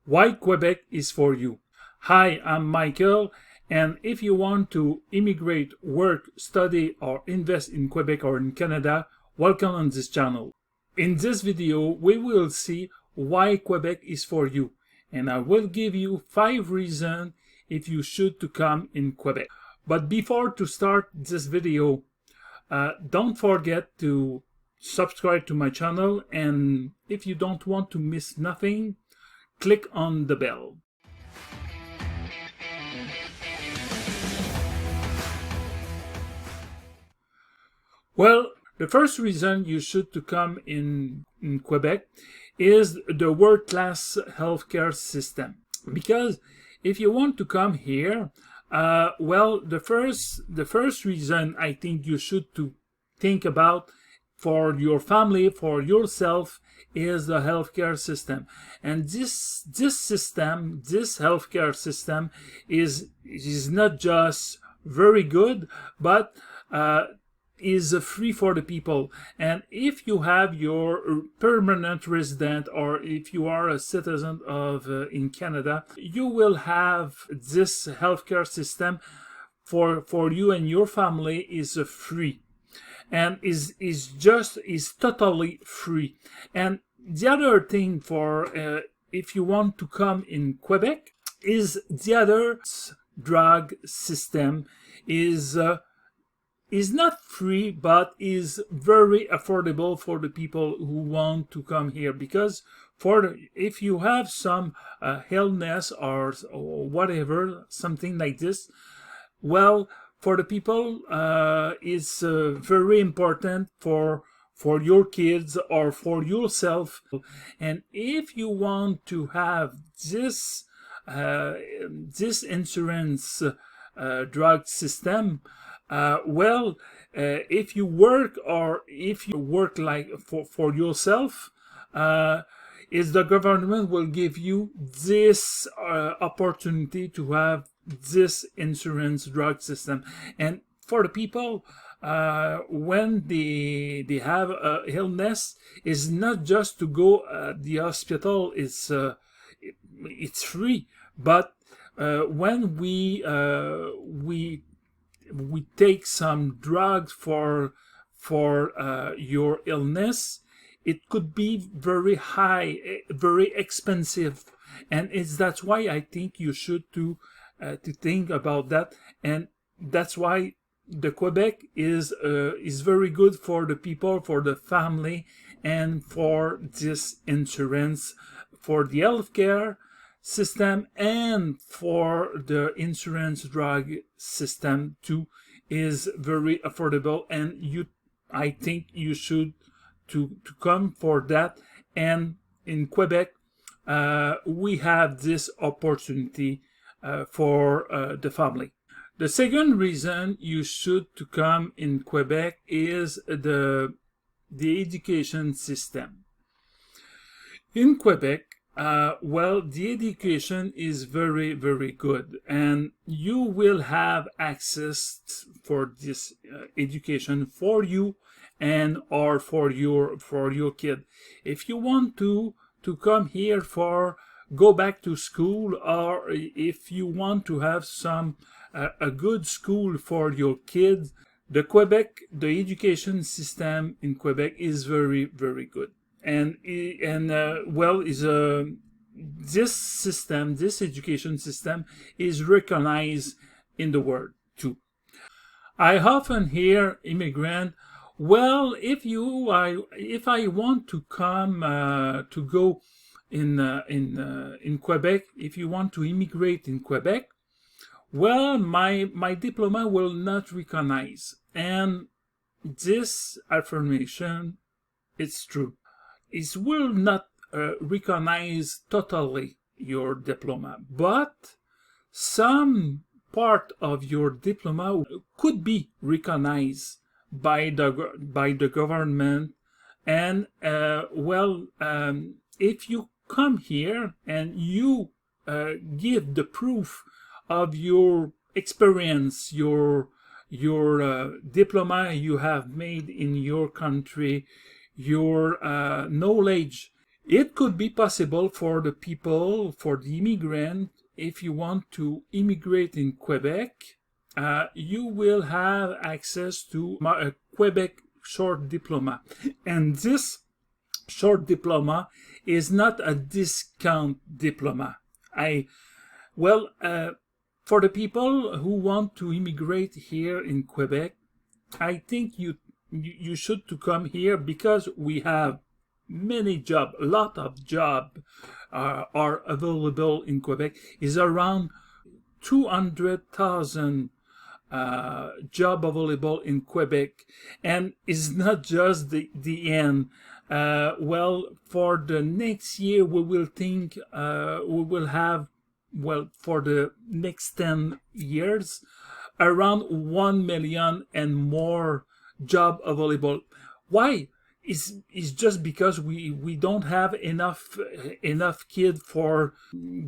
Why Quebec is for you. Hi, I'm Michael, and if you want to immigrate, work, study, or invest in Quebec or in Canada, welcome on this channel. In this video, we will see why Quebec is for you, and I will give you 5 reasons if you should to come in Quebec. But before to start this video, don't forget to subscribe to my channel, and if you don't want to miss nothing, click on the bell. Well, the first reason you should to come in Quebec is the world-class healthcare system. Because if you want to come here, well, the first reason I think you should to think about for your family, for yourself, is the healthcare system. And this healthcare system is not just very good, but is free for the people. And if you have your permanent resident, or if you are a citizen of in Canada, you will have this healthcare system for you and your family is free, and is totally free. And the other thing for if you want to come in Quebec is the other drug system is not free, but is very affordable for the people who want to come here. Because if you have some illness or whatever, something like this, well, for the people, it's very important for your kids or for yourself. And if you want to have this insurance drug system, well, if you work, or if you work like for yourself, is the government will give you this opportunity to have this insurance drug system. And for the people, when they have a illness, is not just to go at the hospital. It's free, but when we take some drugs for your illness, it could be very high, very expensive, and that's why I think you should to think about that. And that's why the Quebec is very good for the people, for the family, and for this insurance, for the healthcare system, and for the insurance drug system too, is very affordable. And I think you should to come for that. And in Quebec, we have this opportunity for the family. The second reason you should to come in Quebec is the education system. In Quebec, well, the education is very, very good, and you will have access for this education for you and or for your kid. If you want to come here for go back to school, or if you want to have some a good school for your kids, the education system in Quebec is very, very good. And well, this system, this education system, is recognized in the world too. I often hear immigrant, well, if I want to come to go in Quebec, if you want to immigrate in Quebec, well, my diploma will not recognize. And this affirmation, it's true. It will not recognize totally your diploma, but some part of your diploma could be recognized by the government. And well, if you come here and you give the proof of your experience, your diploma you have made in your country, your knowledge It could be possible for the people, for the immigrant, if you want to immigrate in Quebec, you will have access to a Quebec short diploma. And this short diploma is not a discount diploma. For the people who want to immigrate here in Quebec, I think you should to come here because we have many jobs, a lot of jobs are available in Quebec. Is around 200,000 job available in Quebec, and it's not just the end. For the next year, we will think we will have, for the next 10 years, around 1 million and more job available. Why? It's just because we don't have enough kid for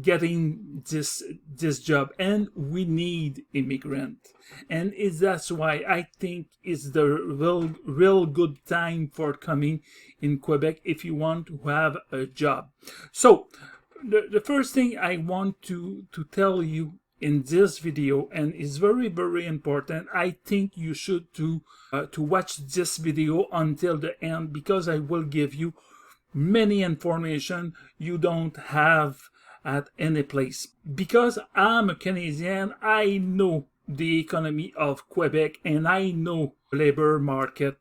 getting this job, and we need immigrant, and that's why I think it's the real good time for coming in Quebec if you want to have a job. So the first thing I want to tell you in this video, and it's very, very important, I think you should to watch this video until the end, because I will give you many information you don't have at any place. Because I'm a Canadian, I know the economy of Quebec, and I know labor market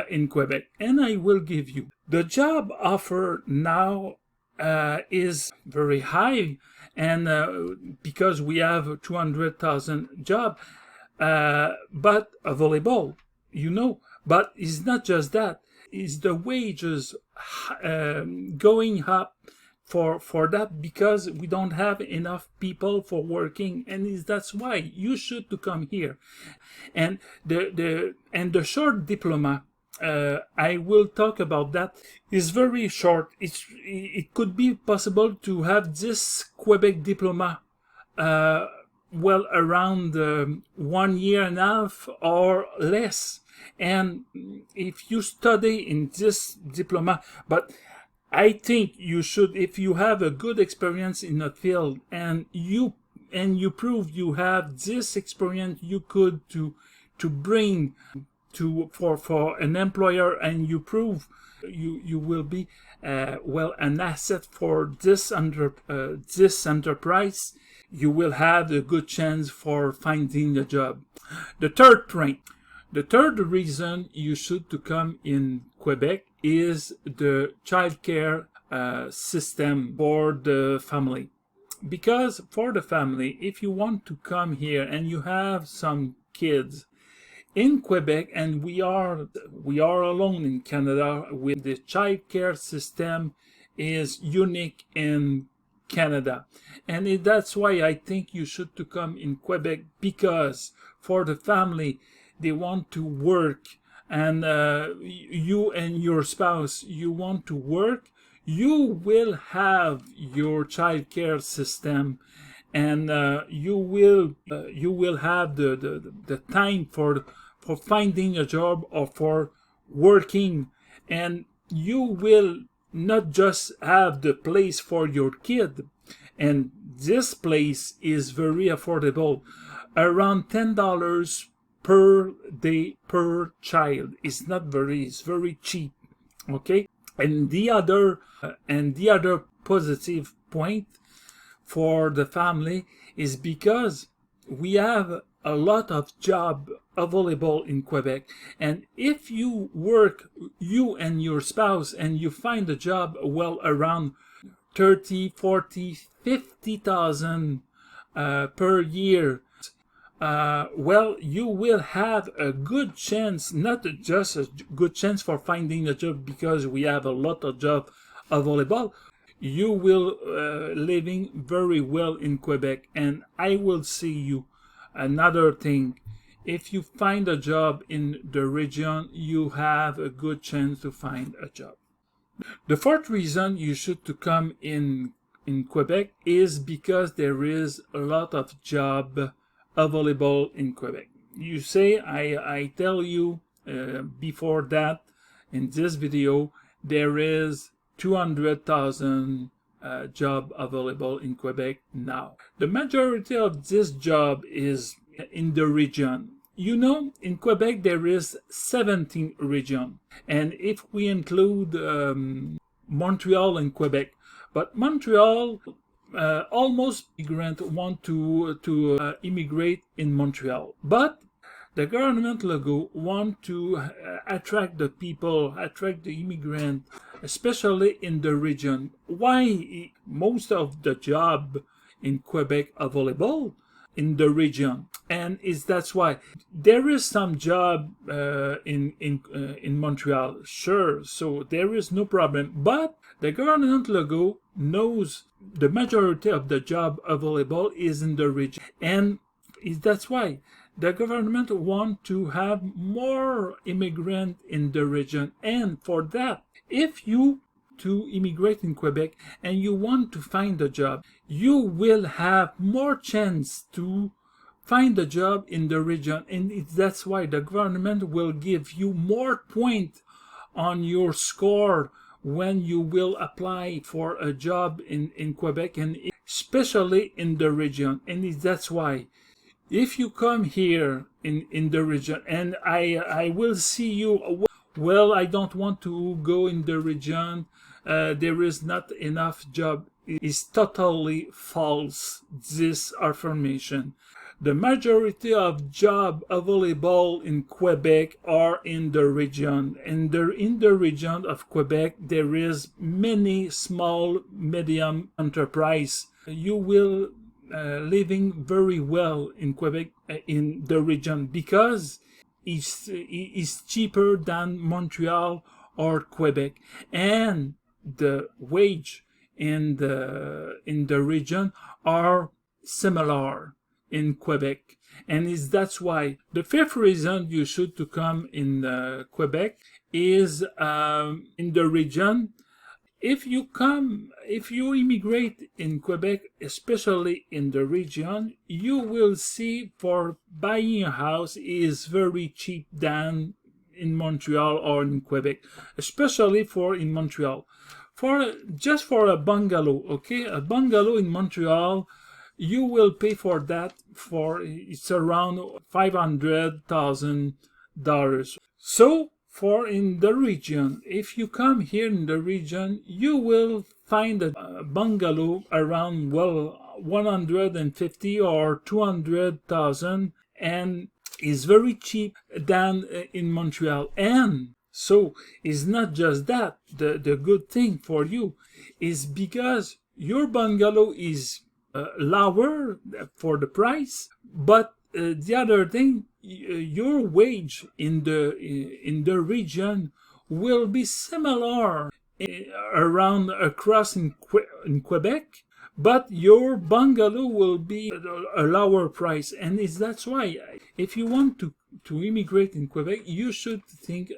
in Quebec, and I will give you. The job offer now is very high, and because we have 200,000 jobs, but available, but it's not just that, it's the wages going up for that, because we don't have enough people for working, and that's why you should to come here. And the short diploma, I will talk about that. It's very short. It could be possible to have this Quebec diploma around 1 year and a half or less. And if you study in this diploma, but I think you should, if you have a good experience in a field and you prove you have this experience, you could to bring for an employer, and you prove you will be an asset for this enterprise, you will have a good chance for finding a job. The third reason you should to come in Quebec is the childcare system for the family. Because for the family, if you want to come here and you have some kids in Quebec, and we are alone in Canada, with the childcare system is unique in Canada, and that's why I think you should to come in Quebec, because for the family, they want to work, and you and your spouse, you want to work, you will have your childcare system, and you will have the time for finding a job or for working, and you will not just have the place for your kid, and this place is very affordable, around $10 per day per child. It's very cheap, okay? And the other positive point for the family is because we have a lot of job available in Quebec, and if you work, you and your spouse, and you find a job around 30, 40, 50,000 per year, you will have a good chance, not just a good chance for finding a job because we have a lot of job available. You will living very well in Quebec, and I will see you. Another thing, if you find a job in the region, you have a good chance to find a job. The fourth reason you should to come in Quebec is because there is a lot of job available in Quebec. You say, I tell you before that in this video, there is 200,000 job available in Quebec now. The majority of this job is in the region. You know, in Quebec there is 17 regions, and if we include Montreal and Quebec, but Montreal, almost immigrants want to immigrate in Montreal, but the government logo want to attract the people, attract the immigrant, especially in the region. Why most of the job in Quebec available in the region, and that's why there is some job in Montreal, sure. So there is no problem, but the government logo knows the majority of the job available is in the region, and that's why the government want to have more immigrant in the region. And for that, if you to immigrate in Quebec and you want to find a job, you will have more chance to find a job in the region, and that's why the government will give you more points on your score when you will apply for a job in Quebec, and especially in the region. And that's why if you come here in the region and I will see you, well, I don't want to go in the region, there is not enough job, is totally false, this affirmation. The majority of jobs available in Quebec are in the region. And in the region of Quebec, there is many small, medium enterprise. You will living very well in Quebec, in the region, because it's cheaper than Montreal or Quebec, and the wage in the region are similar in Quebec. And that's why the fifth reason you should to come in Quebec is in the region. If you immigrate in Quebec, especially in the region, you will see for buying a house is very cheap than in Montreal or in Quebec, especially for in Montreal. Just for a bungalow, okay, a bungalow in Montreal, you will pay for that it's around $500,000. So for in the region, if you come here in the region, you will find a bungalow around 150 or 200,000, and is very cheap than in Montreal. And so it's not just that. The good thing for you is because your bungalow is lower for the price, but the other thing, your wage in the region will be similar around across in Quebec, but your bungalow will be a lower price. And that's why if you want to immigrate in Quebec, you should think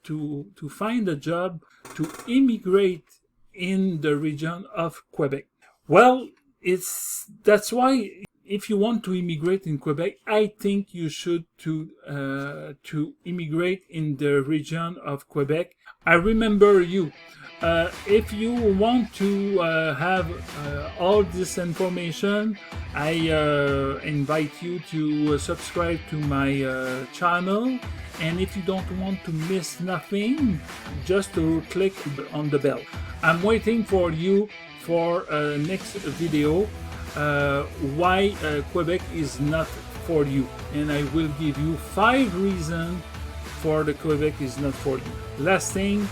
to find a job to immigrate in the region of Quebec. Well, that's why if you want to immigrate in Quebec, I think you should to immigrate in the region of Quebec. I remember you. If you want to have all this information, I invite you to subscribe to my channel. And if you don't want to miss nothing, just to click on the bell. I'm waiting for you for next video. Why Quebec is not for you, and I will give you 5 reasons for the Quebec is not for you. Last thing,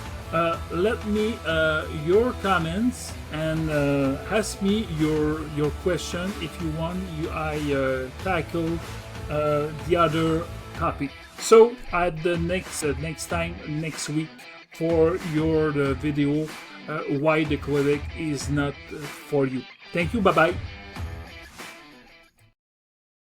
let me your comments and ask me your question. If you want, I tackle the other topic. So at the next time next week for your video, why the Quebec is not for you. Thank you. Bye bye.